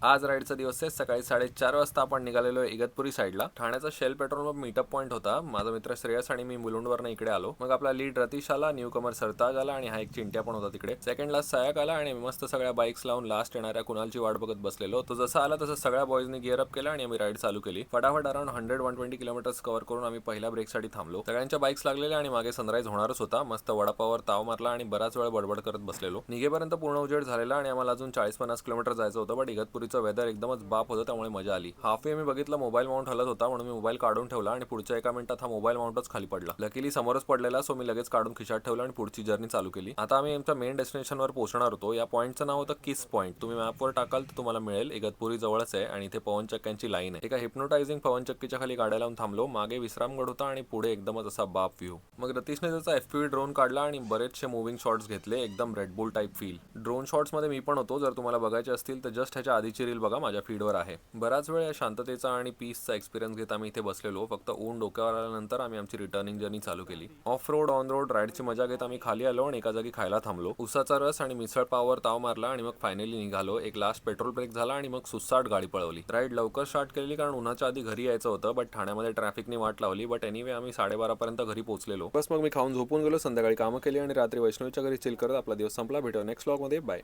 आज राईडचा दिवस आहे. सकाळी 4:30 वाजता आपण निघालेलो इगतपुरी साईडला. ठाण्याचा Shell petrol pump meetup point होता. माझा मित्र श्रेयस आणि मी मुलुंडवरनं इकडे आलो. मग आपला लीड रतीश आला, न्यू कमर सरताज आला आणि हा एक चिंट्या पण होता तिकडे. सेकंडला सयाक आला आणि मस्त सगळ्या बाईक्स लावून लास्ट येणाऱ्या कुणालची वाट बघत बसलेलो. तो जसा आला तसं सगळ्या बॉयजनी गिअर अप केला आणि आम्ही राईड चालू केली. फटाफट अराउंड 100-120 किलोमीटर्स कव्हर करून आम्ही पहिल्या ब्रेकसाठी थांबलो. सगळ्यांच्या बाईक्स लागलेल्या आणि मागे सनराईज होणारच होता. मस्त वडापावर ताव मारला आणि बराच वेळ बडबड करत बसलेलो. निघेपर्यंत पूर्ण उजेड झालेला आणि आम्हाला अजून 40-50 किलोमीटर जायचं होतं. बट इगतपुरीचं वेदर एकदमच बाप होतं, त्यामुळे मजा आली. हाफवे मी बघितलं मोबाईल माउंट हलत होता, म्हणून मी मोबाईल काढून ठेवला आणि पुढच्या एका मिनिटात हा मोबाईल माउंटच खाली पडला. लकीली समोरच पडलेला, सो मी लगेच काढून खिशात ठेवलं आणि पुढची जर्नी चालू केली. आता आम्ही आमच्या मेन डेस्टिनेशनवर पोहोचणार होतो. या पॉईंटचं नाव होतं किस पॉईंट. तुम्ही मॅपवर टाकाल तर तुम्हाला मिळेल. इगतपुरी जवळच आहे आणि इथे पवनचक्क्यांची लाईन आहे. एका हिप्नोटायझिंग पवनचक्कीच्या खाली गाड्या लावून थांबलो. मागे विश्रामगड होता आणि पुढे एकदमच असा बाप व्ह्यू. मग रतीशने त्याचा FPV ड्रोन काढला आणि बरेचसे मुव्हिंग शॉट्स घेतले. एकदम रेडबुल टाईप फील. ड्रोन शॉट्समध्ये मी पण होतो. जर तुम्हाला बघायचे असतील तर जस्ट ह्याच्या आधीची रील बघा, माझ्या फीडवर आहे. बराच वेळ या शांततेचा आणि पीसचा एक्सपिरियन्स घेत आम्ही इथे बसलेलो. फक्त ऊन डोक्यावर आल्यानंतर आम्ही आमची रिटर्निंग जर्नी चालू केली. ऑफ रोड ऑन रोड राईडची मजा घेत आम्ही खाली आलो आणि एका जागी खायला थांबलो. उसाचा रस आणि मिसळ पाववर ताव मारला आणि मग फायनली निघालो. एक लास्ट पेट्रोल ब्रेक झाला आणि मग सुसाट गाडी पळवली. राईड लवकर स्टार्ट केली कारण उन्हाच्या आधी घरी यायचं होतं, बट ठाण्यामध्ये ट्रॅफिकने वाट लावली. बट एनिवे आम्ही 12:30 पर्यंत घरी पोहोचलेलो. बस मग मी खाऊन झोपून गेलो. संध्याकाळी कामं केली आणि रात्री वैष्णवीच्या घरी चिल करत आपला दिवस संपला. भेटू नेक्स्ट व्लॉगमध्ये. बाय.